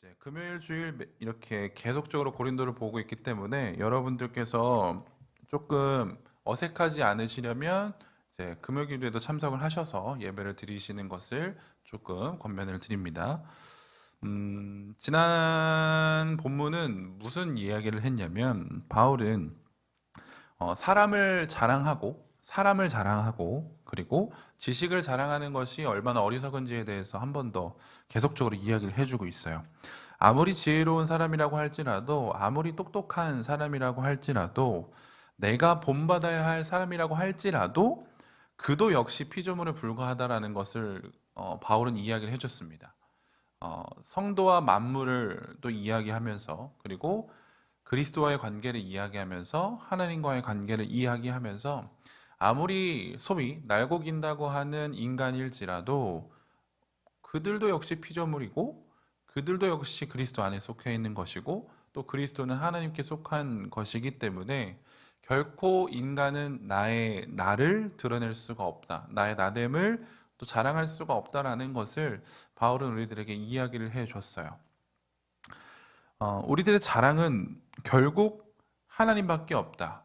이제 금요일 주일 이렇게 계속적으로 고린도를 보고 있기 때문에 여러분들께서 조금 어색하지 않으시려면 이제 금요일에도 참석을 하셔서 예배를 드리시는 것을 조금 권면을 드립니다. 지난 본문은 무슨 이야기를 했냐면 바울은 사람을 자랑하고 그리고 지식을 자랑하는 것이 얼마나 어리석은지에 대해서 한 번 더 계속적으로 이야기를 해주고 있어요. 아무리 지혜로운 사람이라고 할지라도, 아무리 똑똑한 사람이라고 할지라도, 내가 본받아야 할 사람이라고 할지라도, 그도 역시 피조물에 불과하다라는 것을 바울은 이야기를 해줬습니다. 성도와 만물을 또 이야기하면서, 그리고 그리스도와의 관계를 이야기하면서, 하나님과의 관계를 이야기하면서, 아무리 소위 날고 긴다고 하는 인간일지라도 그들도 역시 피조물이고 그들도 역시 그리스도 안에 속해 있는 것이고 또 그리스도는 하나님께 속한 것이기 때문에 결코 인간은 나를 드러낼 수가 없다. 나의 나됨을 또 자랑할 수가 없다라는 것을 바울은 우리들에게 이야기를 해 줬어요. 우리들의 자랑은 결국 하나님밖에 없다.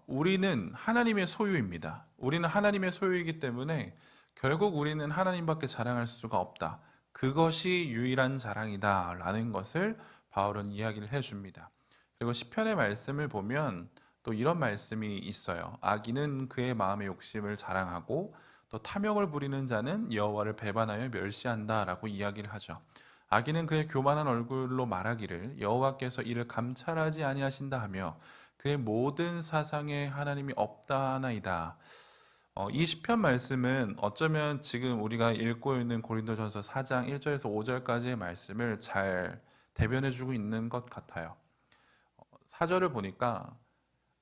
우리는 하나님의 소유입니다. 우리는 하나님의 소유이기 때문에 결국 우리는 하나님밖에 자랑할 수가 없다. 그것이 유일한 자랑이다라는 것을 바울은 이야기를 해줍니다. 그리고 시편의 말씀을 보면 또 이런 말씀이 있어요. 악인은 그의 마음의 욕심을 자랑하고 또 탐욕을 부리는 자는 여호와를 배반하여 멸시한다라고 이야기를 하죠. 악인은 그의 교만한 얼굴로 말하기를 여호와께서 이를 감찰하지 아니하신다 하며 그의 모든 사상에 하나님이 없다 하나이다. 이 시편 말씀은 어쩌면 지금 우리가 읽고 있는 고린도전서 4장 1절에서 5절까지의 말씀을 잘 대변해주고 있는 것 같아요. 4절을 보니까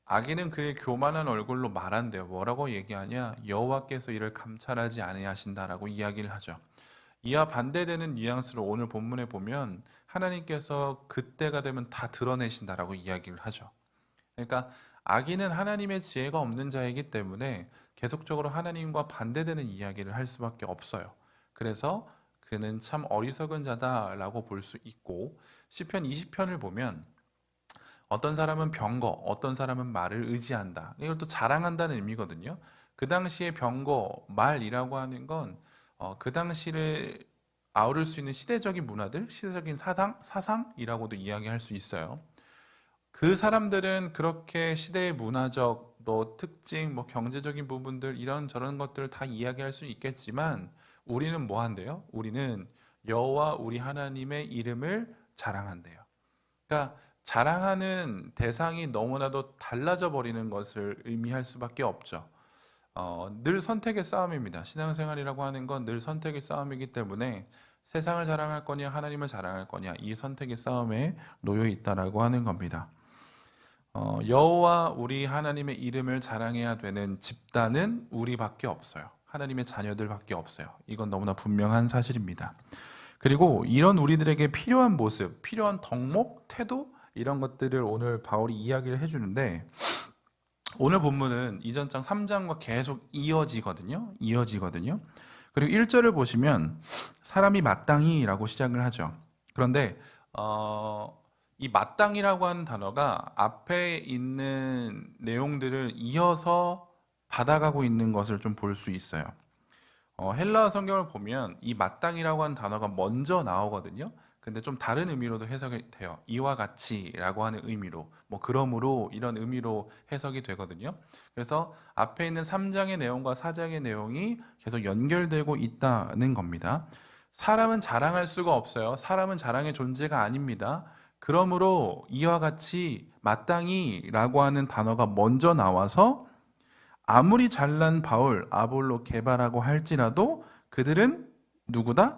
악인은 그의 교만한 얼굴로 말한대요. 뭐라고 얘기하냐? 여호와께서 이를 감찰하지 아니하신다라고 이야기를 하죠. 이와 반대되는 뉘앙스로 오늘 본문에 보면 하나님께서 그때가 되면 다 드러내신다라고 이야기를 하죠. 그러니까 악인은 하나님의 지혜가 없는 자이기 때문에 계속적으로 하나님과 반대되는 이야기를 할 수밖에 없어요. 그래서 그는 참 어리석은 자다라고 볼 수 있고 시편 20편을 보면 어떤 사람은 병거, 어떤 사람은 말을 의지한다. 이걸 또 자랑한다는 의미거든요. 그 당시에 병거, 말이라고 하는 건 그 당시를 아우를 수 있는 시대적인 문화들, 시대적인 사상이라고도 이야기할 수 있어요. 그 사람들은 그렇게 시대의 문화적 뭐 특징, 뭐 경제적인 부분들 이런 저런 것들을 다 이야기할 수 있겠지만 우리는 뭐 한대요? 우리는 여호와 우리 하나님의 이름을 자랑한대요. 그러니까 자랑하는 대상이 너무나도 달라져 버리는 것을 의미할 수밖에 없죠. 늘 선택의 싸움입니다. 신앙생활이라고 하는 건 늘 선택의 싸움이기 때문에 세상을 자랑할 거냐 하나님을 자랑할 거냐 이 선택의 싸움에 놓여 있다라고 하는 겁니다. 여호와 우리 하나님의 이름을 자랑해야 되는 집단은 우리밖에 없어요. 하나님의 자녀들밖에 없어요. 이건 너무나 분명한 사실입니다. 그리고 이런 우리들에게 필요한 모습, 필요한 덕목, 태도 이런 것들을 오늘 바울이 이야기를 해주는데 오늘 본문은 이전 장 3장과 계속 이어지거든요. 그리고 1절을 보시면 사람이 마땅히라고 시작을 하죠. 그런데 이 마땅이라고 하는 단어가 앞에 있는 내용들을 이어서 받아가고 있는 것을 좀 볼 수 있어요. 헬라어 성경을 보면 이 마땅이라고 하는 단어가 먼저 나오거든요. 근데 좀 다른 의미로도 해석이 돼요. 이와 같이라고 하는 의미로, 뭐 그러므로 이런 의미로 해석이 되거든요. 그래서 앞에 있는 3장의 내용과 4장의 내용이 계속 연결되고 있다는 겁니다. 사람은 자랑할 수가 없어요. 사람은 자랑의 존재가 아닙니다. 그러므로 이와 같이 마땅히라고 하는 단어가 먼저 나와서 아무리 잘난 바울, 아볼로, 게바라고 할지라도 그들은 누구다?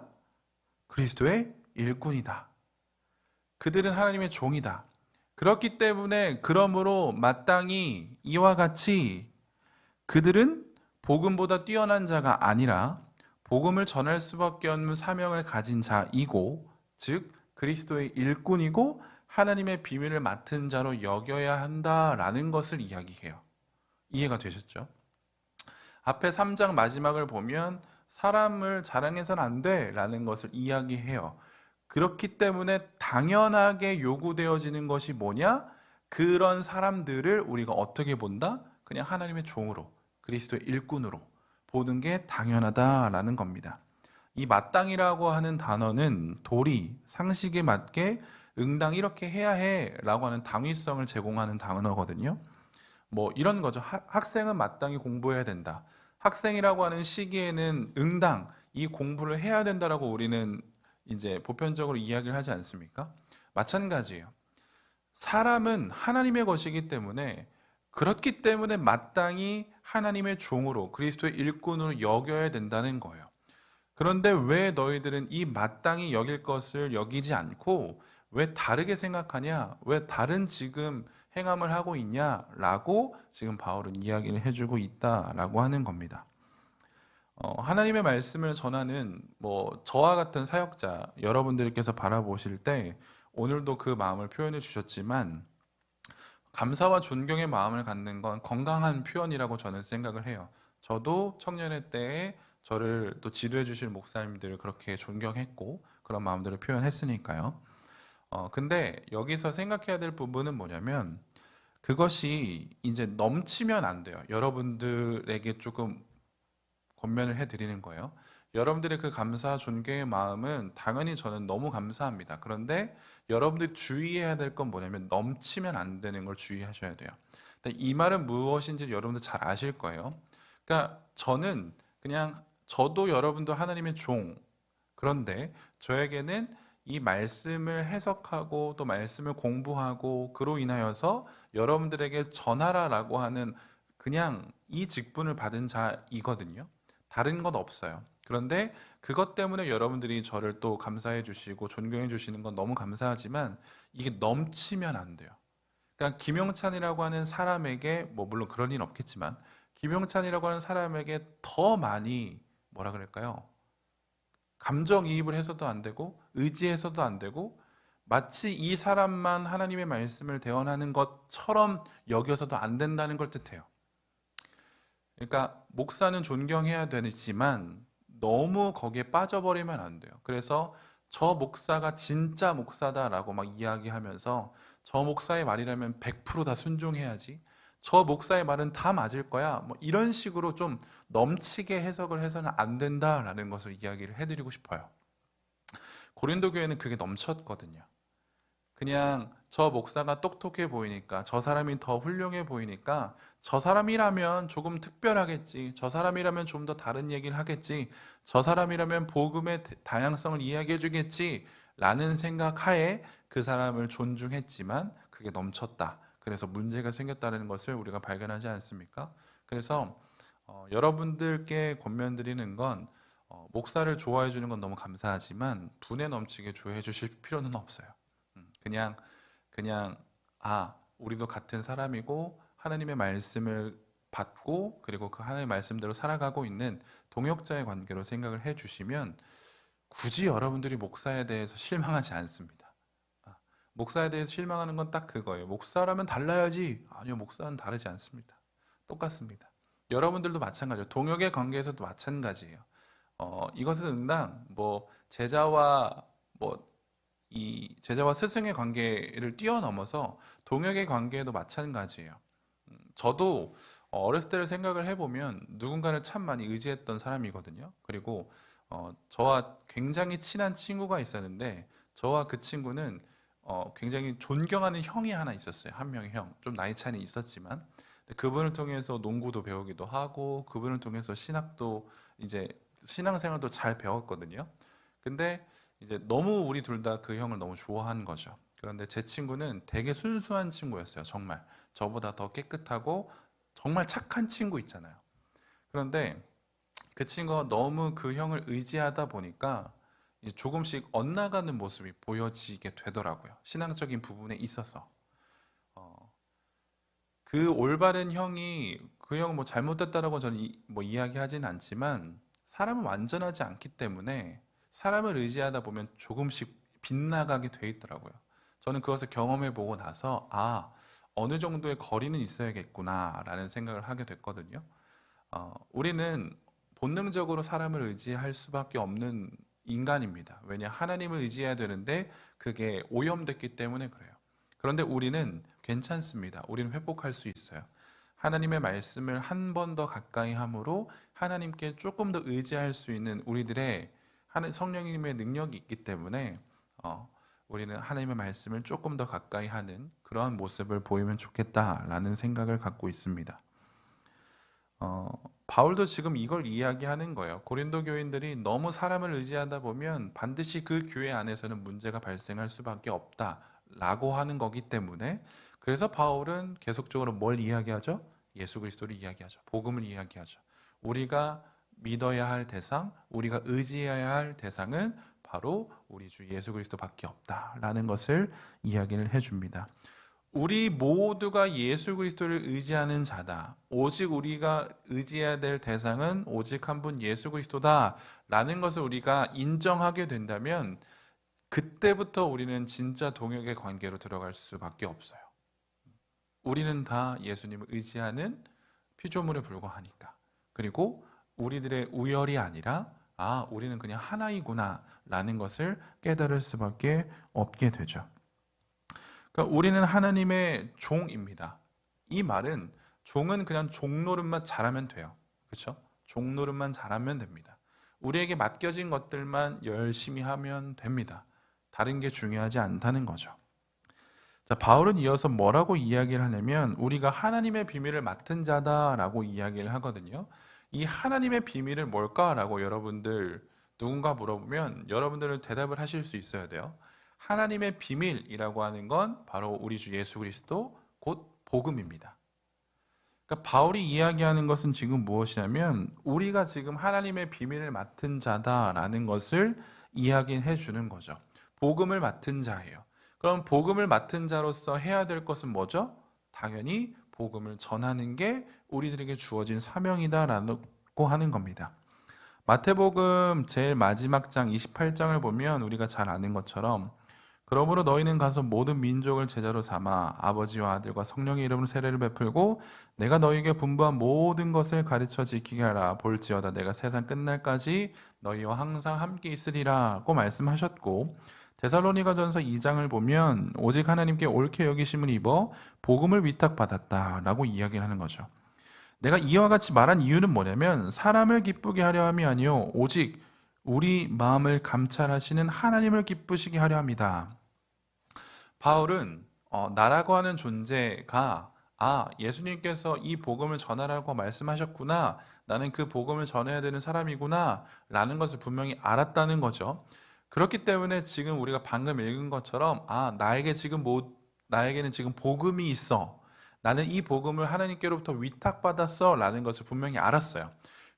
그리스도의 일꾼이다. 그들은 하나님의 종이다. 그렇기 때문에 그러므로 마땅히 이와 같이 그들은 복음보다 뛰어난 자가 아니라 복음을 전할 수밖에 없는 사명을 가진 자이고 즉 그리스도의 일꾼이고 하나님의 비밀을 맡은 자로 여겨야 한다라는 것을 이야기해요. 이해가 되셨죠? 앞에 3장 마지막을 보면 사람을 자랑해서는 안 돼 라는 것을 이야기해요. 그렇기 때문에 당연하게 요구되어지는 것이 뭐냐? 그런 사람들을 우리가 어떻게 본다? 그냥 하나님의 종으로, 그리스도의 일꾼으로 보는 게 당연하다라는 겁니다. 이 마땅이라고 하는 단어는 도리, 상식에 맞게 응당 이렇게 해야 해라고 하는 당위성을 제공하는 단어거든요. 뭐 이런 거죠. 학생은 마땅히 공부해야 된다. 학생이라고 하는 시기에는 응당 이 공부를 해야 된다라고 우리는 이제 보편적으로 이야기를 하지 않습니까? 마찬가지예요. 사람은 하나님의 것이기 때문에 그렇기 때문에 마땅히 하나님의 종으로 그리스도의 일꾼으로 여겨야 된다는 거예요. 그런데 왜 너희들은 이 마땅히 여길 것을 여기지 않고 왜 다르게 생각하냐? 왜 다른 지금 행함을 하고 있냐라고 지금 바울은 이야기를 해주고 있다라고 하는 겁니다. 하나님의 말씀을 전하는 뭐 저와 같은 사역자 여러분들께서 바라보실 때 오늘도 그 마음을 표현해 주셨지만 감사와 존경의 마음을 갖는 건 건강한 표현이라고 저는 생각을 해요. 저도 청년의 때에 저를 또 지도해 주실 목사님들을 그렇게 존경했고 그런 마음들을 표현했으니까요. 근데 여기서 생각해야 될 부분은 뭐냐면 그것이 이제 넘치면 안 돼요. 여러분들에게 조금 권면을 해드리는 거예요. 여러분들의 그 감사, 존경의 마음은 당연히 저는 너무 감사합니다. 그런데 여러분들이 주의해야 될 건 뭐냐면 넘치면 안 되는 걸 주의하셔야 돼요. 근데 이 말은 무엇인지 여러분들 잘 아실 거예요. 그러니까 저는 그냥 저도 여러분도 하나님의 종. 그런데 저에게는 이 말씀을 해석하고 또 말씀을 공부하고 그로 인하여서 여러분들에게 전하라라고 하는 그냥 이 직분을 받은 자이거든요. 다른 건 없어요. 그런데 그것 때문에 여러분들이 저를 또 감사해 주시고 존경해 주시는 건 너무 감사하지만 이게 넘치면 안 돼요. 그러니까 김영찬이라고 하는 사람에게 뭐 물론 그런 일은 없겠지만 김영찬이라고 하는 사람에게 더 많이 뭐라 그럴까요? 감정이입을 해서도 안 되고 의지해서도 안 되고 마치 이 사람만 하나님의 말씀을 대언하는 것처럼 여겨서도 안 된다는 걸 뜻해요. 그러니까 목사는 존경해야 되지만 너무 거기에 빠져버리면 안 돼요. 그래서 저 목사가 진짜 목사다라고 막 이야기하면서 저 목사의 말이라면 100%다 순종해야지. 저 목사의 말은 다 맞을 거야. 뭐 이런 식으로 좀 넘치게 해석을 해서는 안 된다라는 것을 이야기를 해드리고 싶어요. 고린도 교회는 그게 넘쳤거든요. 그냥 저 목사가 똑똑해 보이니까 저 사람이 더 훌륭해 보이니까 저 사람이라면 조금 특별하겠지. 저 사람이라면 좀 더 다른 얘기를 하겠지. 저 사람이라면 복음의 다양성을 이야기해 주겠지. 라는 생각 하에 그 사람을 존중했지만 그게 넘쳤다. 그래서 문제가 생겼다는 것을 우리가 발견하지 않습니까? 그래서 여러분들께 권면드리는 건 목사를 좋아해 주는 건 너무 감사하지만 분에 넘치게 좋아해 주실 필요는 없어요. 그냥 그냥 우리도 같은 사람이고 하나님의 말씀을 받고 그리고 그 하나님의 말씀대로 살아가고 있는 동역자의 관계로 생각을 해 주시면 굳이 여러분들이 목사에 대해서 실망하지 않습니다. 목사에 대해서 실망하는 건 딱 그거예요. 목사라면 달라야지. 아니요, 목사는 다르지 않습니다. 똑같습니다. 여러분들도 마찬가지예요. 동역의 관계에서도 마찬가지예요. 이것은 응당 뭐 제자와 뭐 이 제자와 스승의 관계를 뛰어넘어서 동역의 관계에도 마찬가지예요. 저도 어렸을 때를 생각을 해보면 누군가를 참 많이 의지했던 사람이거든요. 그리고 저와 굉장히 친한 친구가 있었는데 저와 그 친구는 굉장히 존경하는 형이 하나 있었어요. 한 명의 형. 좀 나이 차이는 있었지만 그분을 통해서 농구도 배우기도 하고 그분을 통해서 신학도 이제 신앙생활도 잘 배웠거든요. 근데 이제 너무 우리 둘 다 그 형을 너무 좋아한 거죠. 그런데 제 친구는 되게 순수한 친구였어요. 정말 저보다 더 깨끗하고 정말 착한 친구 있잖아요. 그런데 그 친구가 너무 그 형을 의지하다 보니까 조금씩 엇나가는 모습이 보여지게 되더라고요. 신앙적인 부분에 있어서. 어, 그 올바른 형이 그 형은 뭐 잘못됐다라고 저는 뭐 이야기하진 않지만 사람은 완전하지 않기 때문에 사람을 의지하다 보면 조금씩 빗나가게 돼 있더라고요. 저는 그것을 경험해 보고 나서 어느 정도의 거리는 있어야겠구나라는 생각을 하게 됐거든요. 우리는 본능적으로 사람을 의지할 수밖에 없는 인간입니다. 왜냐? 하나님을 의지해야 되는데 그게 오염됐기 때문에 그래요. 그런데 우리는 괜찮습니다. 우리는 회복할 수 있어요. 하나님의 말씀을 한 번 더 가까이 함으로 하나님께 조금 더 의지할 수 있는 우리들의 성령님의 능력이 있기 때문에 우리는 하나님의 말씀을 조금 더 가까이 하는 그러한 모습을 보이면 좋겠다라는 생각을 갖고 있습니다. 바울도 지금 이걸 이야기하는 거예요. 고린도 교인들이 너무 사람을 의지하다 보면 반드시 그 교회 안에서는 문제가 발생할 수밖에 없다라고 하는 거기 때문에, 그래서 바울은 계속적으로 뭘 이야기하죠? 예수 그리스도를 이야기하죠. 복음을 이야기하죠. 우리가 믿어야 할 대상, 우리가 의지해야 할 대상은 바로 우리 주 예수 그리스도밖에 없다라는 것을 이야기를 해줍니다. 우리 모두가 예수 그리스도를 의지하는 자다. 오직 우리가 의지해야 될 대상은 오직 한 분 예수 그리스도다라는 것을 우리가 인정하게 된다면 그때부터 우리는 진짜 동역의 관계로 들어갈 수밖에 없어요. 우리는 다 예수님을 의지하는 피조물에 불과하니까. 그리고 우리들의 우열이 아니라 우리는 그냥 하나이구나 라는 것을 깨달을 수밖에 없게 되죠. 그러니까 우리는 하나님의 종입니다. 이 말은 종은 그냥 종노릇만 잘하면 돼요. 그렇죠? 종노릇만 잘하면 됩니다. 우리에게 맡겨진 것들만 열심히 하면 됩니다. 다른 게 중요하지 않다는 거죠. 자, 바울은 이어서 뭐라고 이야기를 하냐면 우리가 하나님의 비밀을 맡은 자다라고 이야기를 하거든요. 이 하나님의 비밀은 뭘까라고 여러분들 누군가 물어보면 여러분들은 대답을 하실 수 있어야 돼요. 하나님의 비밀이라고 하는 건 바로 우리 주 예수 그리스도 곧 복음입니다. 그러니까 바울이 이야기하는 것은 지금 무엇이냐면 우리가 지금 하나님의 비밀을 맡은 자다라는 것을 이야기해 주는 거죠. 복음을 맡은 자예요. 그럼 복음을 맡은 자로서 해야 될 것은 뭐죠? 당연히 복음을 전하는 게 우리들에게 주어진 사명이다라고 하는 겁니다. 마태복음 제일 마지막 장 28장을 보면 우리가 잘 아는 것처럼 그러므로 너희는 가서 모든 민족을 제자로 삼아 아버지와 아들과 성령의 이름으로 세례를 베풀고 내가 너희에게 분부한 모든 것을 가르쳐 지키게 하라. 볼지어다 내가 세상 끝날까지 너희와 항상 함께 있으리라고 말씀하셨고, 데살로니가전서 2장을 보면 오직 하나님께 옳게 여기심을 입어 복음을 위탁받았다라고 이야기를 하는 거죠. 내가 이와 같이 말한 이유는 뭐냐면 사람을 기쁘게 하려 함이 아니요 오직 우리 마음을 감찰하시는 하나님을 기쁘시게 하려 합니다. 바울은 나라고 하는 존재가 예수님께서 이 복음을 전하라고 말씀하셨구나, 나는 그 복음을 전해야 되는 사람이구나 라는 것을 분명히 알았다는 거죠. 그렇기 때문에 지금 우리가 방금 읽은 것처럼 나에게는 지금 복음이 있어, 나는 이 복음을 하나님께로부터 위탁받았어 라는 것을 분명히 알았어요.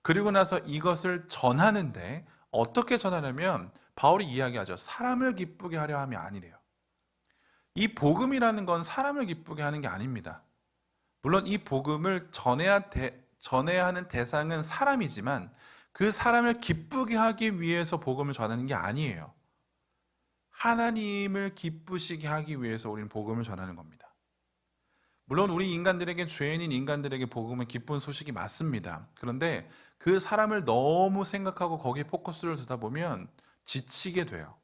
그리고 나서 이것을 전하는데 어떻게 전하냐면 바울이 이야기하죠. 사람을 기쁘게 하려 함이 아니래요. 이 복음이라는 건 사람을 기쁘게 하는 게 아닙니다. 물론 이 복음을 전해야 하는 대상은 사람이지만 그 사람을 기쁘게 하기 위해서 복음을 전하는 게 아니에요. 하나님을 기쁘시게 하기 위해서 우리는 복음을 전하는 겁니다. 물론 우리 인간들에게, 죄인인 인간들에게 복음은 기쁜 소식이 맞습니다. 그런데 그 사람을 너무 생각하고 거기에 포커스를 두다 보면 지치게 돼요.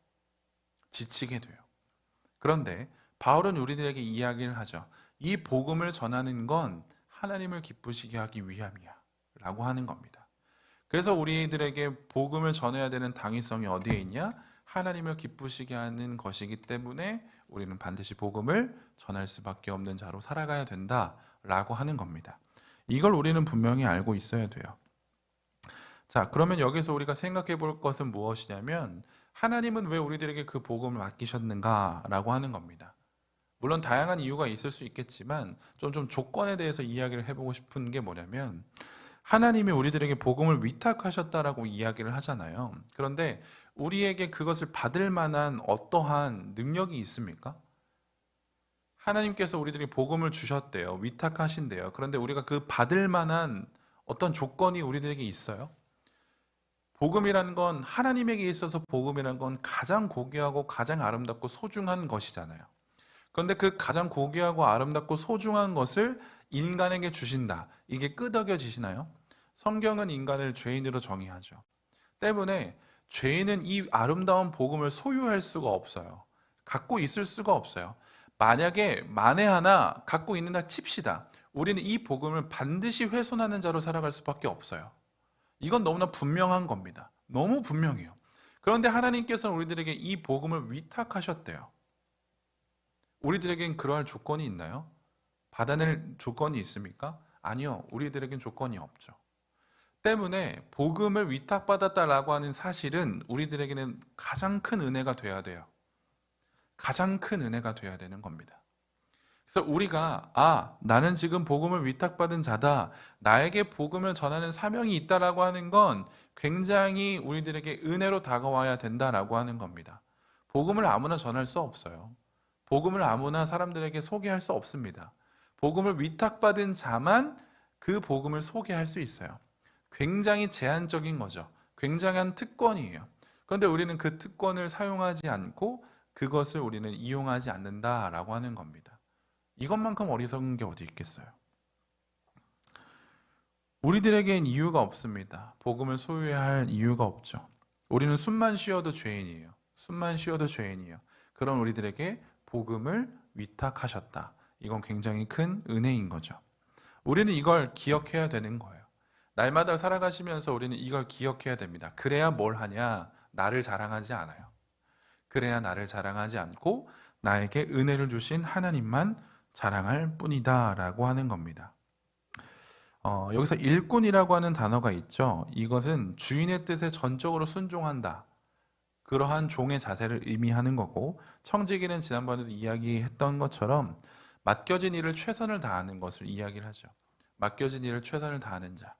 그런데 바울은 우리들에게 이야기를 하죠. 이 복음을 전하는 건 하나님을 기쁘시게 하기 위함이야 라고 하는 겁니다. 그래서 우리들에게 복음을 전해야 되는 당위성이 어디에 있냐? 하나님을 기쁘시게 하는 것이기 때문에 우리는 반드시 복음을 전할 수밖에 없는 자로 살아가야 된다라고 하는 겁니다. 이걸 우리는 분명히 알고 있어야 돼요. 자, 그러면 여기서 우리가 생각해 볼 것은 무엇이냐면 하나님은 왜 우리들에게 그 복음을 맡기셨는가라고 하는 겁니다. 물론 다양한 이유가 있을 수 있겠지만 좀 조건에 대해서 이야기를 해보고 싶은 게 뭐냐면 하나님이 우리들에게 복음을 위탁하셨다라고 이야기를 하잖아요. 그런데 우리에게 그것을 받을 만한 어떠한 능력이 있습니까? 하나님께서 우리들에게 복음을 주셨대요. 위탁하신대요. 그런데 우리가 그 받을 만한 어떤 조건이 우리들에게 있어요? 복음이라는 건, 하나님에게 있어서 복음이라는 건 가장 고귀하고 가장 아름답고 소중한 것이잖아요. 그런데 그 가장 고귀하고 아름답고 소중한 것을 인간에게 주신다. 이게 끄덕여지시나요? 성경은 인간을 죄인으로 정의하죠. 때문에 죄인은 이 아름다운 복음을 소유할 수가 없어요. 갖고 있을 수가 없어요. 만약에 만에 하나 갖고 있는다 칩시다. 우리는 이 복음을 반드시 훼손하는 자로 살아갈 수밖에 없어요. 이건 너무나 분명한 겁니다. 너무 분명해요. 그런데 하나님께서는 우리들에게 이 복음을 위탁하셨대요. 우리들에겐 그러할 조건이 있나요? 받아낼 조건이 있습니까? 아니요. 우리들에겐 조건이 없죠. 때문에 복음을 위탁받았다라고 하는 사실은 우리들에게는 가장 큰 은혜가 돼야 돼요. 가장 큰 은혜가 돼야 되는 겁니다. 그래서 우리가 나는 지금 복음을 위탁받은 자다. 나에게 복음을 전하는 사명이 있다라고 하는 건 굉장히 우리들에게 은혜로 다가와야 된다라고 하는 겁니다. 복음을 아무나 전할 수 없어요. 복음을 아무나 사람들에게 소개할 수 없습니다. 복음을 위탁받은 자만 그 복음을 소개할 수 있어요. 굉장히 제한적인 거죠. 굉장한 특권이에요. 그런데 우리는 그 특권을 사용하지 않고 그것을 우리는 이용하지 않는다라고 하는 겁니다. 이것만큼 어리석은 게 어디 있겠어요? 우리들에겐 이유가 없습니다. 복음을 소유해야 할 이유가 없죠. 우리는 숨만 쉬어도 죄인이에요. 숨만 쉬어도 죄인이에요. 그런 우리들에게 복음을 위탁하셨다. 이건 굉장히 큰 은혜인 거죠. 우리는 이걸 기억해야 되는 거예요. 날마다 살아가시면서 우리는 이걸 기억해야 됩니다. 그래야 뭘 하냐? 나를 자랑하지 않아요. 그래야 나를 자랑하지 않고 나에게 은혜를 주신 하나님만 자랑할 뿐이다 라고 하는 겁니다. 여기서 일꾼이라고 하는 단어가 있죠. 이것은 주인의 뜻에 전적으로 순종한다. 그러한 종의 자세를 의미하는 거고, 청지기는 지난번에도 이야기했던 것처럼 맡겨진 일을 최선을 다하는 것을 이야기를 하죠. 맡겨진 일을 최선을 다하는 자.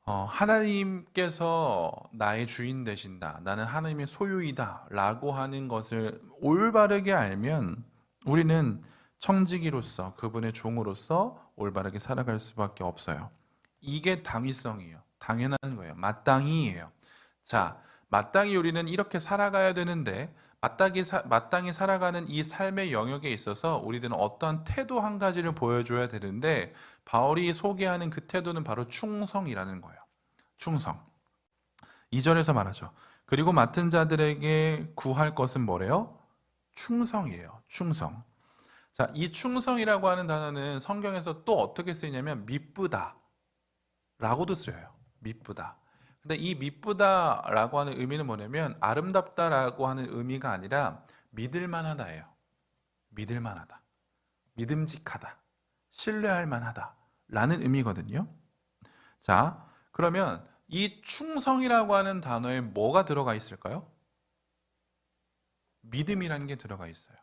하나님께서 나의 주인 되신다. 나는 하나님의 소유이다. 라고 하는 것을 올바르게 알면 우리는 청지기로서 그분의 종으로서 올바르게 살아갈 수밖에 없어요. 이게 당위성이에요. 당연한 거예요. 마땅히예요. 자, 마땅히 우리는 이렇게 살아가야 되는데 마땅히 살아가는 이 삶의 영역에 있어서 우리들은 어떠한 태도 한 가지를 보여줘야 되는데 바울이 소개하는 그 태도는 바로 충성이라는 거예요. 충성. 2절에서 말하죠. 그리고 맡은 자들에게 구할 것은 뭐래요? 충성이에요. 충성. 자, 이 충성이라고 하는 단어는 성경에서 또 어떻게 쓰이냐면 미쁘다 라고도 쓰여요. 미쁘다. 근데 이 미쁘다라고 하는 의미는 뭐냐면 아름답다라고 하는 의미가 아니라 믿을만하다예요. 믿을만하다. 믿음직하다. 신뢰할 만하다 라는 의미거든요. 자, 그러면 이 충성이라고 하는 단어에 뭐가 들어가 있을까요? 믿음이라는 게 들어가 있어요.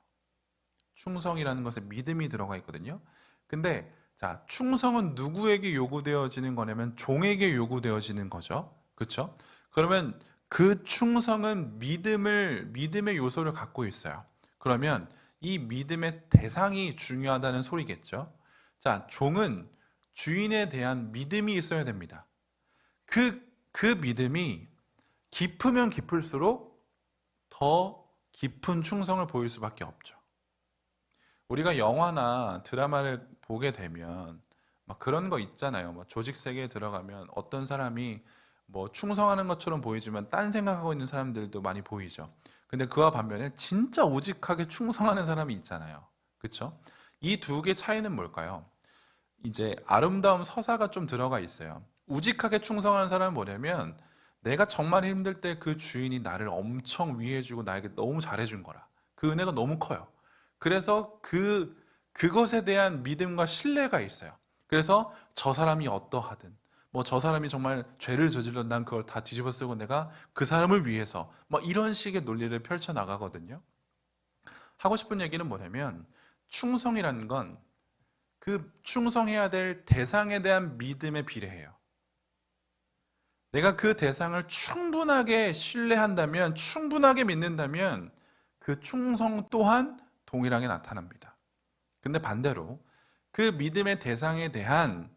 충성이라는 것에 믿음이 들어가 있거든요. 근데 자, 충성은 누구에게 요구되어지는 거냐면 종에게 요구되어지는 거죠. 그렇죠? 그러면 그 충성은 믿음의 요소를 갖고 있어요. 그러면 이 믿음의 대상이 중요하다는 소리겠죠. 자, 종은 주인에 대한 믿음이 있어야 됩니다. 그 믿음이 깊으면 깊을수록 더 깊은 충성을 보일 수밖에 없죠. 우리가 영화나 드라마를 보게 되면 막 그런 거 있잖아요. 뭐 조직 세계에 들어가면 어떤 사람이 뭐 충성하는 것처럼 보이지만 딴 생각하고 있는 사람들도 많이 보이죠. 근데 그와 반면에 진짜 우직하게 충성하는 사람이 있잖아요. 그렇죠? 이 두 개 차이는 뭘까요? 이제 아름다운 서사가 좀 들어가 있어요. 우직하게 충성하는 사람은 뭐냐면 내가 정말 힘들 때 그 주인이 나를 엄청 위해주고 나에게 너무 잘해준 거라. 그 은혜가 너무 커요. 그래서 그것에 대한 믿음과 신뢰가 있어요. 그래서 저 사람이 어떠하든 뭐 저 사람이 정말 죄를 저질렀 난 그걸 다 뒤집어 쓰고 내가 그 사람을 위해서 뭐 이런 식의 논리를 펼쳐 나가거든요. 하고 싶은 얘기는 뭐냐면 충성이라는 건 그 충성해야 될 대상에 대한 믿음에 비례해요. 내가 그 대상을 충분하게 신뢰한다면, 충분하게 믿는다면 그 충성 또한 동일하게 나타납니다. 근데 반대로 그 믿음의 대상에 대한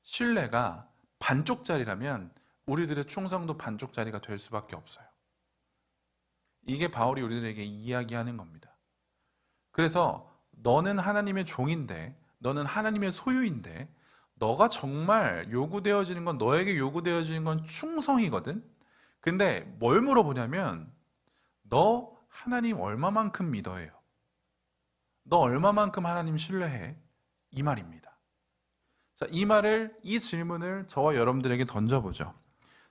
신뢰가 반쪽짜리라면 우리들의 충성도 반쪽짜리가 될 수밖에 없어요. 이게 바울이 우리들에게 이야기하는 겁니다. 그래서 너는 하나님의 종인데, 너는 하나님의 소유인데, 너가 정말 요구되어지는 건, 너에게 요구되어지는 건 충성이거든. 근데 뭘 물어보냐면 너 하나님 얼마만큼 믿어해요? 너 얼마만큼 하나님 신뢰해? 이 말입니다. 자, 이 질문을 저와 여러분들에게 던져보죠.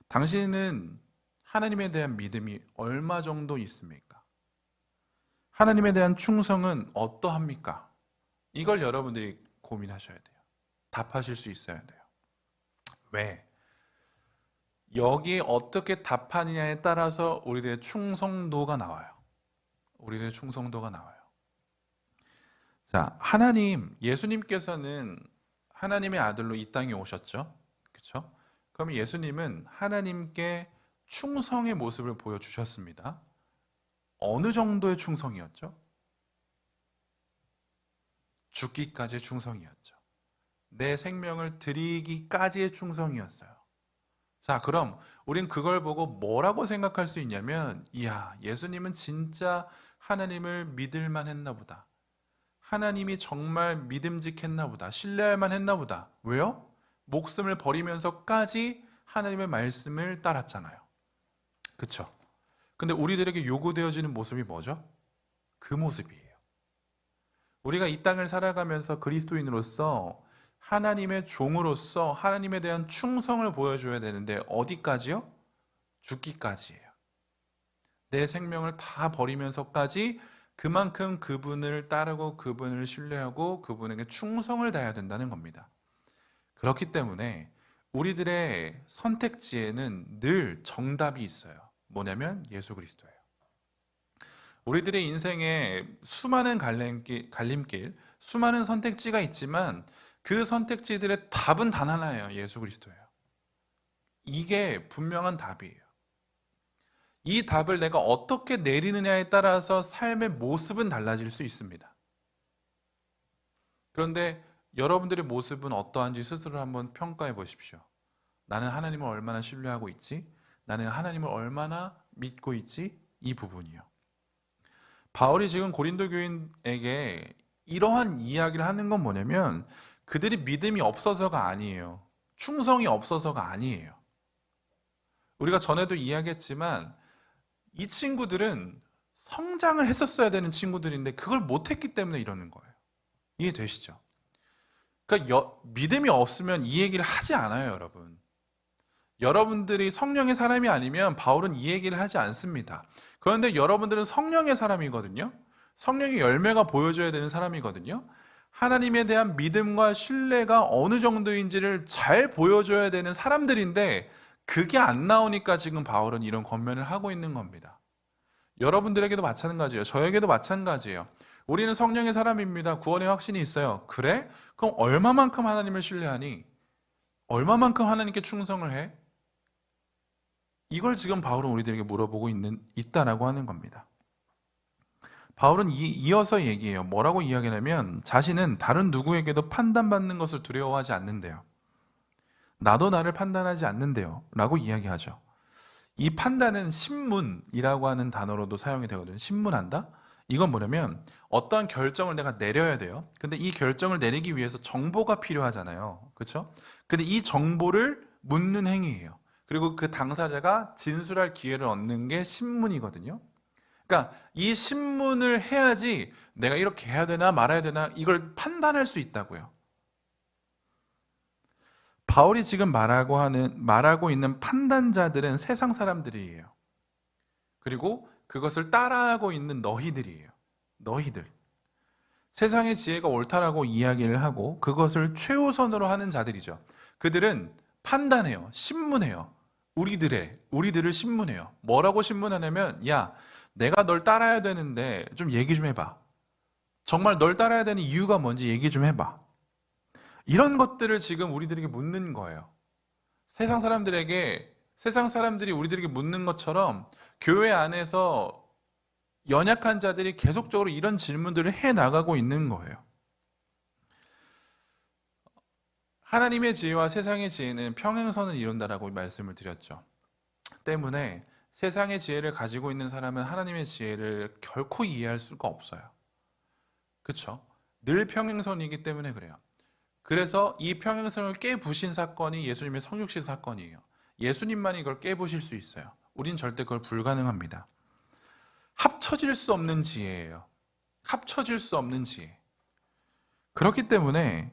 당신은 하나님에 대한 믿음이 얼마 정도 있습니까? 하나님에 대한 충성은 어떠합니까? 이걸 여러분들이 고민하셔야 돼요. 답하실 수 있어야 돼요. 왜? 여기에 어떻게 답하느냐에 따라서 우리들의 충성도가 나와요. 우리들의 충성도가 나와요. 자, 예수님께서는 하나님의 아들로 이 땅에 오셨죠? 그렇죠? 그럼 예수님은 하나님께 충성의 모습을 보여주셨습니다. 어느 정도의 충성이었죠? 죽기까지의 충성이었죠. 내 생명을 드리기까지의 충성이었어요. 자, 그럼 우린 그걸 보고 뭐라고 생각할 수 있냐면, 이야, 예수님은 진짜 하나님을 믿을만 했나 보다. 하나님이 정말 믿음직했나 보다. 신뢰할 만 했나 보다. 왜요? 목숨을 버리면서까지 하나님의 말씀을 따랐잖아요. 그쵸? 근데 우리들에게 요구되어지는 모습이 뭐죠? 그 모습이에요. 우리가 이 땅을 살아가면서 그리스도인으로서 하나님의 종으로서 하나님에 대한 충성을 보여줘야 되는데 어디까지요? 죽기까지예요. 내 생명을 다 버리면서까지 그만큼 그분을 따르고 그분을 신뢰하고 그분에게 충성을 다해야 된다는 겁니다. 그렇기 때문에 우리들의 선택지에는 늘 정답이 있어요. 뭐냐면 예수 그리스도예요. 우리들의 인생에 수많은 갈림길, 수많은 선택지가 있지만 그 선택지들의 답은 단 하나예요. 예수 그리스도예요. 이게 분명한 답이에요. 이 답을 내가 어떻게 내리느냐에 따라서 삶의 모습은 달라질 수 있습니다. 그런데 여러분들의 모습은 어떠한지 스스로 한번 평가해 보십시오. 나는 하나님을 얼마나 신뢰하고 있지? 나는 하나님을 얼마나 믿고 있지? 이 부분이요. 바울이 지금 고린도 교인에게 이러한 이야기를 하는 건 뭐냐면 그들이 믿음이 없어서가 아니에요. 충성이 없어서가 아니에요. 우리가 전에도 이야기했지만 이 친구들은 성장을 했었어야 되는 친구들인데 그걸 못했기 때문에 이러는 거예요. 이해되시죠? 그러니까 믿음이 없으면 이 얘기를 하지 않아요, 여러분. 여러분들이 성령의 사람이 아니면 바울은 이 얘기를 하지 않습니다. 그런데 여러분들은 성령의 사람이거든요. 성령의 열매가 보여줘야 되는 사람이거든요. 하나님에 대한 믿음과 신뢰가 어느 정도인지를 잘 보여줘야 되는 사람들인데 그게 안 나오니까 지금 바울은 이런 권면을 하고 있는 겁니다. 여러분들에게도 마찬가지예요. 저에게도 마찬가지예요. 우리는 성령의 사람입니다. 구원의 확신이 있어요. 그래? 그럼 얼마만큼 하나님을 신뢰하니? 얼마만큼 하나님께 충성을 해? 이걸 지금 바울은 우리들에게 물어보고 있다라고 하는 겁니다. 바울은 이어서 얘기해요. 뭐라고 이야기하냐면 자신은 다른 누구에게도 판단받는 것을 두려워하지 않는데요. 나도 나를 판단하지 않는데요. 라고 이야기하죠. 이 판단은 신문이라고 하는 단어로도 사용이 되거든요. 신문한다? 이건 뭐냐면 어떠한 결정을 내가 내려야 돼요. 근데 이 결정을 내리기 위해서 정보가 필요하잖아요. 그렇죠? 근데 이 정보를 묻는 행위예요. 그리고 그 당사자가 진술할 기회를 얻는 게 신문이거든요. 그러니까 이 신문을 해야지 내가 이렇게 해야 되나 말아야 되나 이걸 판단할 수 있다고요. 바울이 지금 말하고 있는 판단자들은 세상 사람들이에요. 그리고 그것을 따라하고 있는 너희들이에요. 너희들. 세상의 지혜가 옳다라고 이야기를 하고 그것을 최우선으로 하는 자들이죠. 그들은 판단해요. 신문해요. 우리들을 신문해요. 뭐라고 신문하냐면, 야, 내가 널 따라야 되는데 좀 얘기 좀 해봐. 정말 널 따라야 되는 이유가 뭔지 얘기 좀 해봐. 이런 것들을 지금 우리들에게 묻는 거예요. 세상 사람들이 우리들에게 묻는 것처럼 교회 안에서 연약한 자들이 계속적으로 이런 질문들을 해 나가고 있는 거예요. 하나님의 지혜와 세상의 지혜는 평행선을 이룬다라고 말씀을 드렸죠. 때문에 세상의 지혜를 가지고 있는 사람은 하나님의 지혜를 결코 이해할 수가 없어요. 그렇죠? 늘 평행선이기 때문에 그래요. 그래서 이 평행선을 깨부신 사건이 예수님의 성육신 사건이에요. 예수님만이 이걸 깨부실 수 있어요. 우린 절대 그걸 불가능합니다. 합쳐질 수 없는 지혜예요. 합쳐질 수 없는 지혜. 그렇기 때문에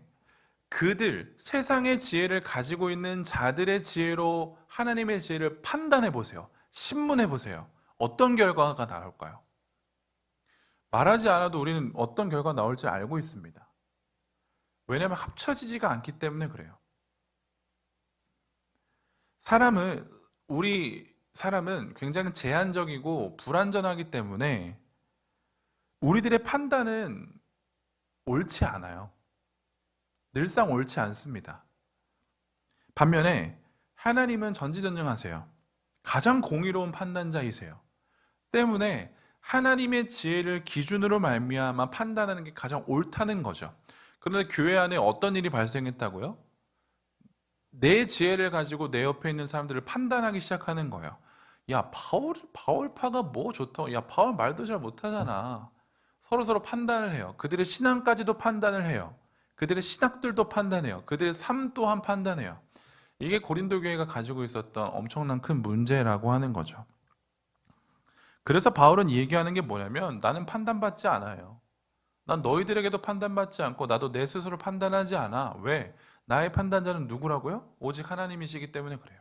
그들, 세상의 지혜를 가지고 있는 자들의 지혜로 하나님의 지혜를 판단해 보세요. 신문해 보세요. 어떤 결과가 나올까요? 말하지 않아도 우리는 어떤 결과가 나올지 알고 있습니다. 왜냐하면 합쳐지지가 않기 때문에 그래요. 우리 사람은 굉장히 제한적이고 불완전하기 때문에 우리들의 판단은 옳지 않아요. 늘상 옳지 않습니다. 반면에 하나님은 전지전능하세요. 가장 공의로운 판단자이세요. 때문에 하나님의 지혜를 기준으로 말미암아 판단하는 게 가장 옳다는 거죠. 그런데 교회 안에 어떤 일이 발생했다고요? 내 지혜를 가지고 내 옆에 있는 사람들을 판단하기 시작하는 거예요. 야, 바울파가 뭐 좋다. 야, 바울 말도 잘 못하잖아. 서로 판단을 해요. 그들의 신앙까지도 판단을 해요. 그들의 신학들도 판단해요. 그들의 삶 또한 판단해요. 이게 고린도 교회가 가지고 있었던 엄청난 큰 문제라고 하는 거죠. 그래서 바울은 얘기하는 게 뭐냐면 나는 판단받지 않아요. 난 너희들에게도 판단받지 않고 나도 내 스스로 판단하지 않아. 왜? 나의 판단자는 누구라고요? 오직 하나님이시기 때문에 그래요.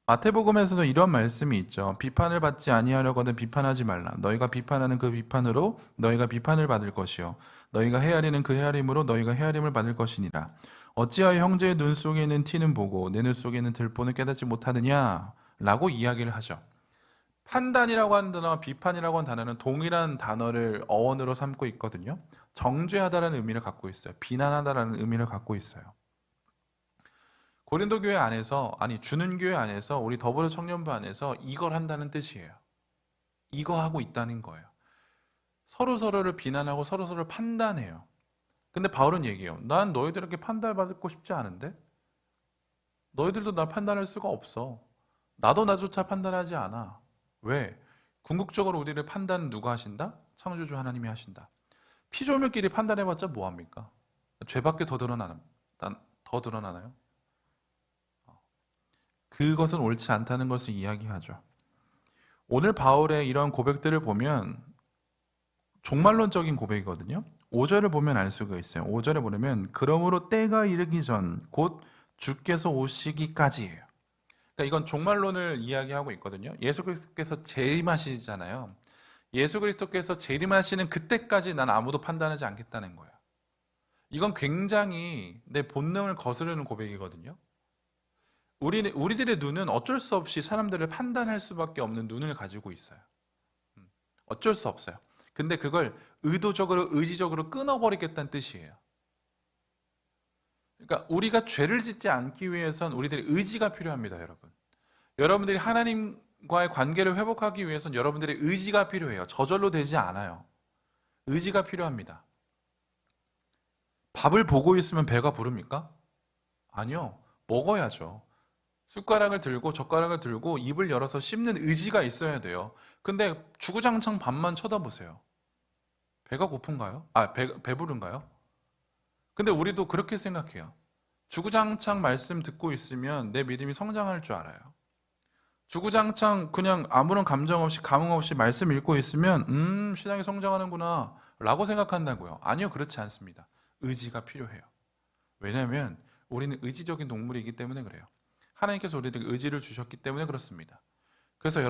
마태복음에서도 이런 말씀이 있죠. 비판을 받지 아니하려거든 비판하지 말라. 너희가 비판하는 그 비판으로 너희가 비판을 받을 것이요 너희가 헤아리는 그 헤아림으로 너희가 헤아림을 받을 것이니라. 어찌하여 형제의 눈 속에 있는 티는 보고 내 눈 속에 있는 들보는 깨닫지 못하느냐? 라고 이야기를 하죠. 판단이라고 하는 단어와 비판이라고 하는 단어는 동일한 단어를 어원으로 삼고 있거든요. 정죄하다라는 의미를 갖고 있어요. 비난하다라는 의미를 갖고 있어요. 고린도 교회 안에서, 주는 교회 안에서, 우리 더불어 청년부 안에서 이걸 한다는 뜻이에요. 이거 하고 있다는 거예요. 서로를 비난하고 서로를 판단해요. 근데 바울은 얘기해요. 난 너희들에게 판단받고 싶지 않은데? 너희들도 날 판단할 수가 없어. 나도 나조차 판단하지 않아. 왜? 궁극적으로 우리를 판단은 누가 하신다? 창조주 하나님이 하신다. 피조물끼리 판단해봤자 뭐합니까? 죄밖에 더 드러나나요? 그것은 옳지 않다는 것을 이야기하죠. 오늘 바울의 이런 고백들을 보면 종말론적인 고백이거든요. 5절을 보면 알 수가 있어요. 5절에 보면 그러므로 때가 이르기 전 곧 주께서 오시기까지예요. 그러니까 이건 종말론을 이야기하고 있거든요. 예수 그리스도께서 재림하시잖아요. 예수 그리스도께서 재림하시는 그때까지 난 아무도 판단하지 않겠다는 거예요. 이건 굉장히 내 본능을 거스르는 고백이거든요. 우리들의 눈은 어쩔 수 없이 사람들을 판단할 수밖에 없는 눈을 가지고 있어요. 어쩔 수 없어요. 근데 그걸 의지적으로 끊어버리겠다는 뜻이에요. 그러니까 우리가 죄를 짓지 않기 위해선 우리들의 의지가 필요합니다, 여러분. 여러분들이 하나님과의 관계를 회복하기 위해선 여러분들의 의지가 필요해요. 저절로 되지 않아요. 의지가 필요합니다. 밥을 보고 있으면 배가 부릅니까? 아니요. 먹어야죠. 숟가락을 들고 젓가락을 들고 입을 열어서 씹는 의지가 있어야 돼요. 근데 주구장창 밥만 쳐다보세요. 배가 고픈가요? 배부른가요? 근데 우리도 그렇게 생각해요. 주구장창 말씀 듣고 있으면 내 믿음이 성장할 줄 알아요. 주구장창 그냥 아무런 감정 없이 감흥 없이 말씀 읽고 있으면 신앙이 성장하는구나 라고 생각한다고요. 아니요, 그렇지 않습니다. 의지가 필요해요. 왜냐하면 우리는 의지적인 동물이기 때문에 그래요. 하나님께서 우리에게 의지를 주셨기 때문에 그렇습니다. 그래서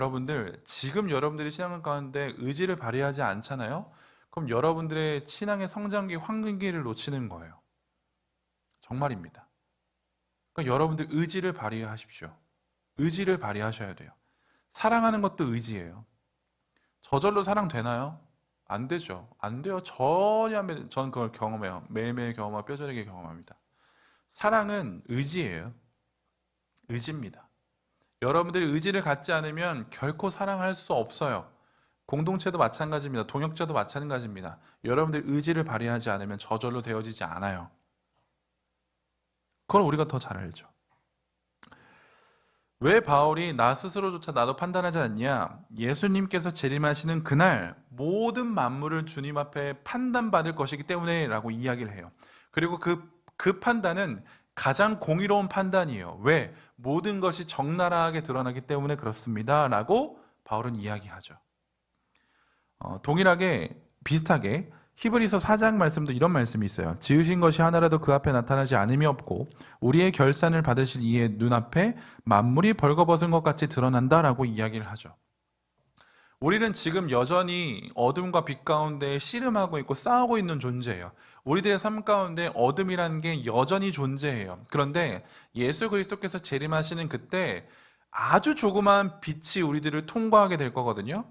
지금 여러분들이 신앙 가운데 의지를 발휘하지 않잖아요? 그럼 여러분들의 신앙의 성장기 황금기를 놓치는 거예요. 정말입니다. 그러니까 여러분들 의지를 발휘하십시오. 의지를 발휘하셔야 돼요. 사랑하는 것도 의지예요. 저절로 사랑되나요? 안 되죠. 안 돼요. 저는 그걸 경험해요. 매일매일 경험하고 뼈저리게 경험합니다. 사랑은 의지예요. 의지입니다. 여러분들이 의지를 갖지 않으면 결코 사랑할 수 없어요. 공동체도 마찬가지입니다. 동역자도 마찬가지입니다. 여러분들이 의지를 발휘하지 않으면 저절로 되어지지 않아요. 그걸 우리가 더 잘 알죠. 왜 바울이 나 스스로조차 나도 판단하지 않냐? 예수님께서 재림하시는 그날 모든 만물을 주님 앞에 판단받을 것이기 때문에 라고 이야기를 해요. 그리고 그 판단은 가장 공의로운 판단이에요. 왜? 모든 것이 적나라하게 드러나기 때문에 그렇습니다. 라고 바울은 이야기하죠. 동일하게 비슷하게 히브리서 4장 말씀도 이런 말씀이 있어요. 지으신 것이 하나라도 그 앞에 나타나지 않음이 없고 우리의 결산을 받으실 이의 눈앞에 만물이 벌거벗은 것 같이 드러난다라고 이야기를 하죠. 우리는 지금 여전히 어둠과 빛 가운데 씨름하고 있고 싸우고 있는 존재예요. 우리들의 삶 가운데 어둠이라는 게 여전히 존재해요. 그런데 예수 그리스도께서 재림하시는 그때 아주 조그마한 빛이 우리들을 통과하게 될 거거든요.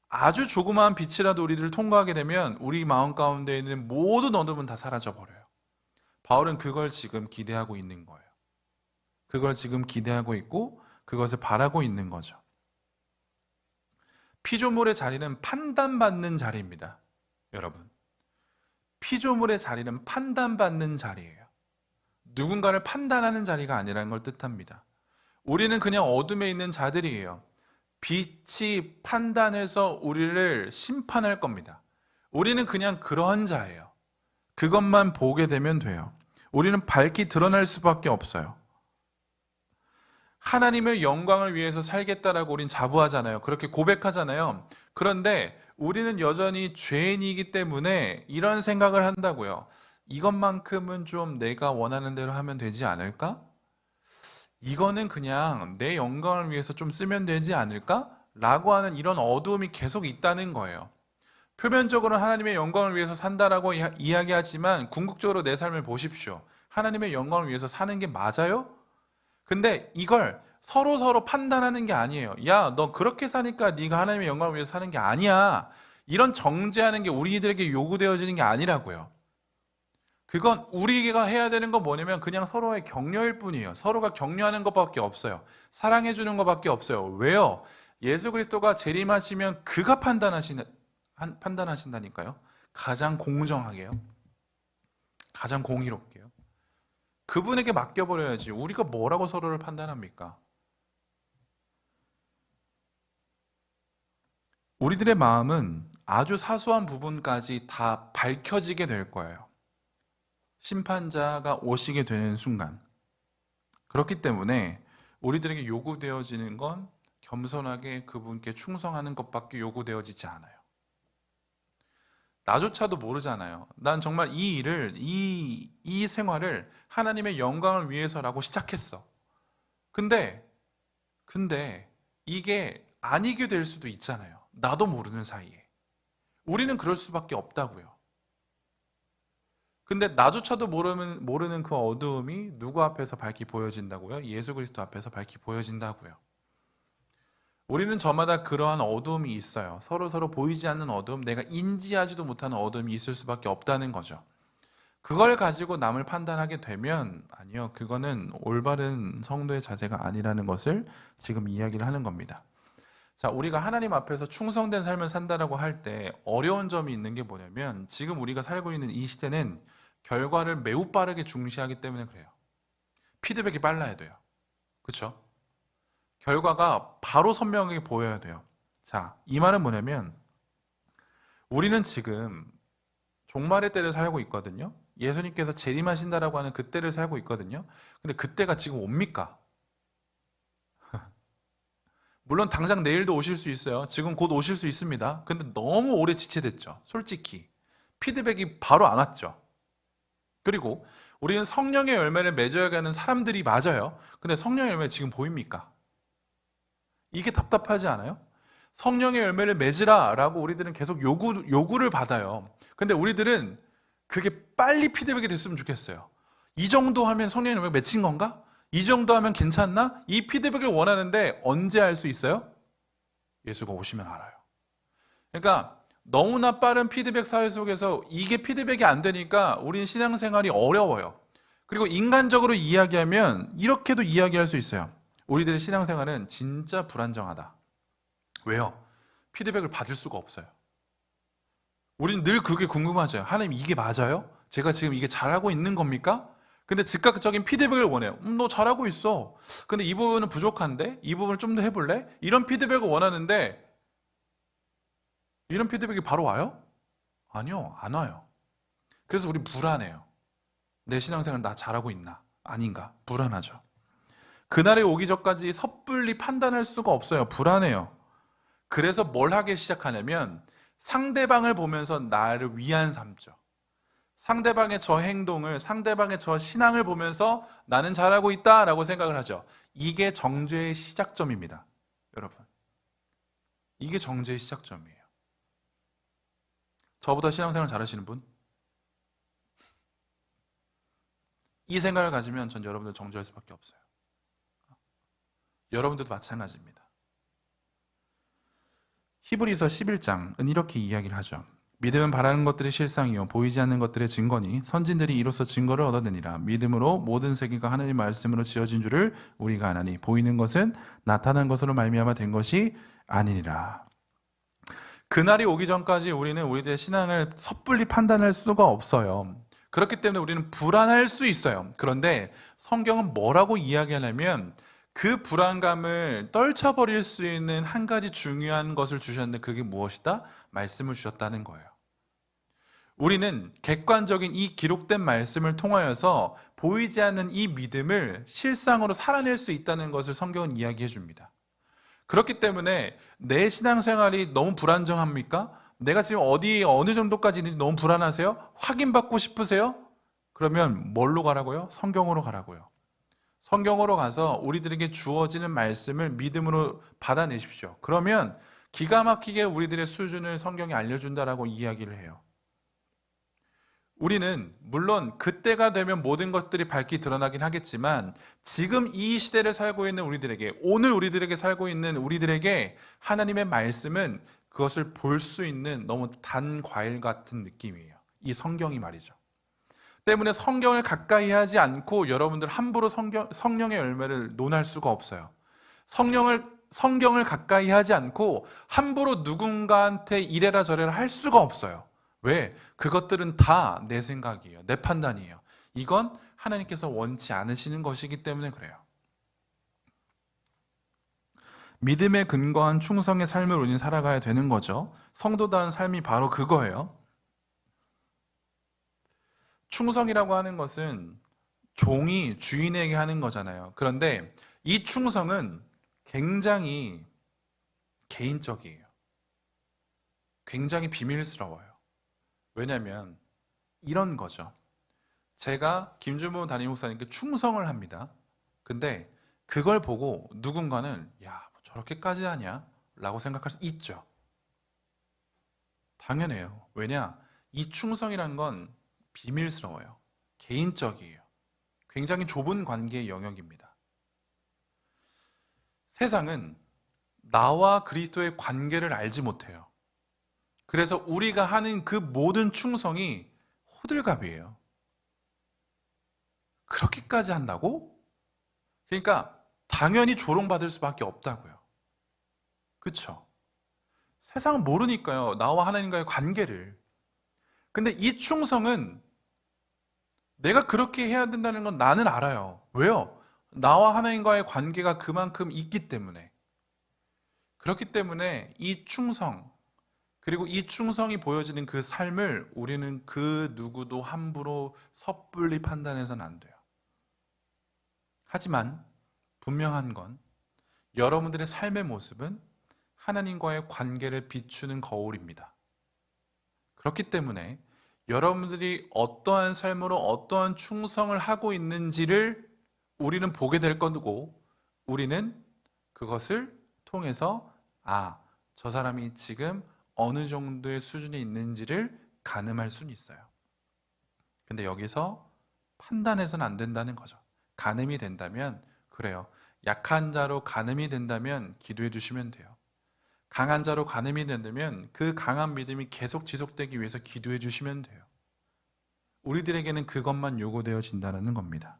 아주 조그마한 빛이라도 우리들을 통과하게 되면 우리 마음 가운데 있는 모든 어둠은 다 사라져 버려요. 바울은 그걸 지금 기대하고 있는 거예요. 그걸 지금 기대하고 있고 그것을 바라고 있는 거죠. 피조물의 자리는 판단받는 자리입니다. 여러분, 피조물의 자리는 판단받는 자리예요. 누군가를 판단하는 자리가 아니라는 걸 뜻합니다. 우리는 그냥 어둠에 있는 자들이에요. 빛이 판단해서 우리를 심판할 겁니다. 우리는 그냥 그러한 자예요. 그것만 보게 되면 돼요. 우리는 밝히 드러날 수밖에 없어요. 하나님의 영광을 위해서 살겠다라고 우린 자부하잖아요. 그렇게 고백하잖아요. 그런데 우리는 여전히 죄인이기 때문에 이런 생각을 한다고요. 이것만큼은 좀 내가 원하는 대로 하면 되지 않을까? 이거는 그냥 내 영광을 위해서 좀 쓰면 되지 않을까? 라고 하는 이런 어두움이 계속 있다는 거예요. 표면적으로 하나님의 영광을 위해서 산다라고 이야기하지만 궁극적으로 내 삶을 보십시오. 하나님의 영광을 위해서 사는 게 맞아요? 근데 이걸 서로 판단하는 게 아니에요. 야, 너 그렇게 사니까 네가 하나님의 영광을 위해서 사는 게 아니야. 이런 정죄하는 게 우리들에게 요구되어지는 게 아니라고요. 그건 우리가 해야 되는 건 뭐냐면 그냥 서로의 격려일 뿐이에요. 서로가 격려하는 것밖에 없어요. 사랑해 주는 것밖에 없어요. 왜요? 예수 그리스도가 재림하시면 그가 판단하신다니까요. 가장 공정하게요. 가장 공의롭게요. 그분에게 맡겨버려야지. 우리가 뭐라고 서로를 판단합니까? 우리들의 마음은 아주 사소한 부분까지 다 밝혀지게 될 거예요. 심판자가 오시게 되는 순간. 그렇기 때문에 우리들에게 요구되어지는 건 겸손하게 그분께 충성하는 것밖에 요구되어지지 않아요. 나조차도 모르잖아요. 난 정말 이 일을, 이 생활을 하나님의 영광을 위해서라고 시작했어. 근데 이게 아니게 될 수도 있잖아요. 나도 모르는 사이에. 우리는 그럴 수밖에 없다고요. 근데 나조차도 모르는 그 어두움이 누구 앞에서 밝히 보여진다고요? 예수 그리스도 앞에서 밝히 보여진다고요. 우리는 저마다 그러한 어두움이 있어요. 서로 보이지 않는 어두움, 내가 인지하지도 못하는 어두움이 있을 수밖에 없다는 거죠. 그걸 가지고 남을 판단하게 되면 아니요, 그거는 올바른 성도의 자세가 아니라는 것을 지금 이야기를 하는 겁니다. 자, 우리가 하나님 앞에서 충성된 삶을 산다라고 할 때 어려운 점이 있는 게 뭐냐면 지금 우리가 살고 있는 이 시대는 결과를 매우 빠르게 중시하기 때문에 그래요. 피드백이 빨라야 돼요. 그렇죠? 결과가 바로 선명하게 보여야 돼요. 자, 이 말은 뭐냐면 우리는 지금 종말의 때를 살고 있거든요. 예수님께서 재림하신다라고 하는 그 때를 살고 있거든요. 근데 그때가 지금 옵니까? 물론 당장 내일도 오실 수 있어요. 지금 곧 오실 수 있습니다. 근데 너무 오래 지체됐죠. 솔직히. 피드백이 바로 안 왔죠. 그리고 우리는 성령의 열매를 맺어가는 사람들이 맞아요. 근데 성령의 열매 지금 보입니까? 이게 답답하지 않아요? 성령의 열매를 맺으라 라고 우리들은 계속 요구를 받아요. 근데 우리들은 그게 빨리 피드백이 됐으면 좋겠어요. 이 정도 하면 성령의 열매가 맺힌 건가? 이 정도 하면 괜찮나? 이 피드백을 원하는데 언제 알 수 있어요? 예수가 오시면 알아요. 그러니까 너무나 빠른 피드백 사회 속에서 이게 피드백이 안 되니까 우린 신앙생활이 어려워요. 그리고 인간적으로 이야기하면 이렇게도 이야기할 수 있어요. 우리들의 신앙생활은 진짜 불안정하다. 왜요? 피드백을 받을 수가 없어요. 우린 늘 그게 궁금하죠. 하나님 이게 맞아요? 제가 지금 이게 잘하고 있는 겁니까? 근데 즉각적인 피드백을 원해요. 너 잘하고 있어. 근데 이 부분은 부족한데? 이 부분을 좀 더 해볼래? 이런 피드백을 원하는데 이런 피드백이 바로 와요? 아니요, 안 와요. 그래서 우리 불안해요. 내 신앙생활 나 잘하고 있나? 아닌가? 불안하죠. 그날이 오기 전까지 섣불리 판단할 수가 없어요. 불안해요. 그래서 뭘 하기 시작하냐면 상대방을 보면서 나를 위안 삼죠. 상대방의 저 행동을, 상대방의 저 신앙을 보면서 나는 잘하고 있다라고 생각을 하죠. 이게 정죄의 시작점입니다. 여러분. 이게 정죄의 시작점이에요. 저보다 신앙생활 잘하시는 분? 이 생각을 가지면 전 여러분들 정죄할 수밖에 없어요. 여러분들도 마찬가지입니다. 히브리서 11장은 이렇게 이야기를 하죠. 믿음은 바라는 것들의 실상이요 보이지 않는 것들의 증거니 선진들이 이로써 증거를 얻어내니라. 믿음으로 모든 세계가 하나님의 말씀으로 지어진 줄을 우리가 아나니 보이는 것은 나타난 것으로 말미암아 된 것이 아니니라. 그날이 오기 전까지 우리는 우리들의 신앙을 섣불리 판단할 수가 없어요. 그렇기 때문에 우리는 불안할 수 있어요. 그런데 성경은 뭐라고 이야기하냐면 그 불안감을 떨쳐버릴 수 있는 한 가지 중요한 것을 주셨는데 그게 무엇이다? 말씀을 주셨다는 거예요. 우리는 객관적인 이 기록된 말씀을 통하여서 보이지 않는 이 믿음을 실상으로 살아낼 수 있다는 것을 성경은 이야기해 줍니다. 그렇기 때문에 내 신앙생활이 너무 불안정합니까? 내가 지금 어느 정도까지 있는지 너무 불안하세요? 확인받고 싶으세요? 그러면 뭘로 가라고요? 성경으로 가라고요. 성경으로 가서 우리들에게 주어지는 말씀을 믿음으로 받아내십시오. 그러면 기가 막히게 우리들의 수준을 성경이 알려준다라고 이야기를 해요. 우리는 물론 그때가 되면 모든 것들이 밝히 드러나긴 하겠지만 지금 이 시대를 살고 있는 우리들에게, 오늘 우리들에게 살고 있는 우리들에게 하나님의 말씀은 그것을 볼 수 있는 너무 단 과일 같은 느낌이에요. 이 성경이 말이죠. 때문에 성경을 가까이 하지 않고 여러분들 함부로 성령의 열매를 논할 수가 없어요. 성경을 가까이 하지 않고 함부로 누군가한테 이래라 저래라 할 수가 없어요. 왜? 그것들은 다 내 생각이에요. 내 판단이에요. 이건 하나님께서 원치 않으시는 것이기 때문에 그래요. 믿음에 근거한 충성의 삶을 우리는 살아가야 되는 거죠. 성도다운 삶이 바로 그거예요. 충성이라고 하는 것은 종이 주인에게 하는 거잖아요. 그런데 이 충성은 굉장히 개인적이에요. 굉장히 비밀스러워요. 왜냐하면 이런 거죠. 제가 김준모 담임 목사님께 충성을 합니다. 근데 그걸 보고 누군가는 야, 뭐 저렇게까지 하냐? 라고 생각할 수 있죠. 당연해요. 왜냐? 이 충성이란 건 비밀스러워요. 개인적이에요. 굉장히 좁은 관계의 영역입니다. 세상은 나와 그리스도의 관계를 알지 못해요. 그래서 우리가 하는 그 모든 충성이 호들갑이에요. 그렇게까지 한다고? 그러니까 당연히 조롱받을 수밖에 없다고요. 그렇죠? 세상은 모르니까요. 나와 하나님과의 관계를. 근데 이 충성은 내가 그렇게 해야 된다는 건 나는 알아요. 왜요? 나와 하나님과의 관계가 그만큼 있기 때문에. 그렇기 때문에 이 충성, 그리고 이 충성이 보여지는 그 삶을 우리는 그 누구도 함부로 섣불리 판단해서는 안 돼요. 하지만 분명한 건 여러분들의 삶의 모습은 하나님과의 관계를 비추는 거울입니다. 그렇기 때문에 여러분들이 어떠한 삶으로 어떠한 충성을 하고 있는지를 우리는 보게 될 거고 우리는 그것을 통해서 저 사람이 지금 어느 정도의 수준에 있는지를 가늠할 수는 있어요. 근데 여기서 판단해서는 안 된다는 거죠. 가늠이 된다면 그래요. 약한 자로 가늠이 된다면 기도해 주시면 돼요. 강한 자로 가늠이 된다면 그 강한 믿음이 계속 지속되기 위해서 기도해 주시면 돼요. 우리들에게는 그것만 요구되어진다는 겁니다.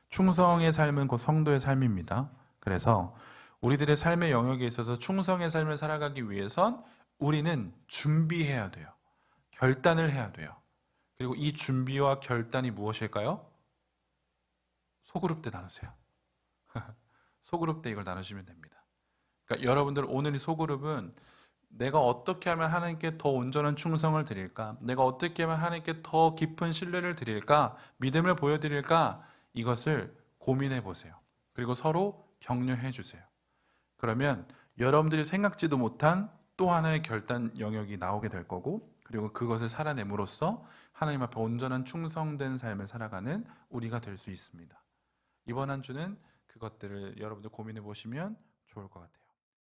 충성의 삶은 곧 성도의 삶입니다. 그래서 우리들의 삶의 영역에 있어서 충성의 삶을 살아가기 위해선 우리는 준비해야 돼요. 결단을 해야 돼요. 그리고 이 준비와 결단이 무엇일까요? 소그룹 때 나누세요. 소그룹 때 이걸 나누시면 됩니다. 그러니까 여러분들 오늘 이 소그룹은 내가 어떻게 하면 하나님께 더 온전한 충성을 드릴까? 내가 어떻게 하면 하나님께 더 깊은 신뢰를 드릴까? 믿음을 보여드릴까? 이것을 고민해 보세요. 그리고 서로 격려해 주세요. 그러면 여러분들이 생각지도 못한 또 하나의 결단 영역이 나오게 될 거고, 그리고 그것을 살아냄으로써 하나님 앞에 온전한 충성된 삶을 살아가는 우리가 될 수 있습니다. 이번 한 주는 그것들을 여러분들 고민해 보시면 좋을 것 같아요.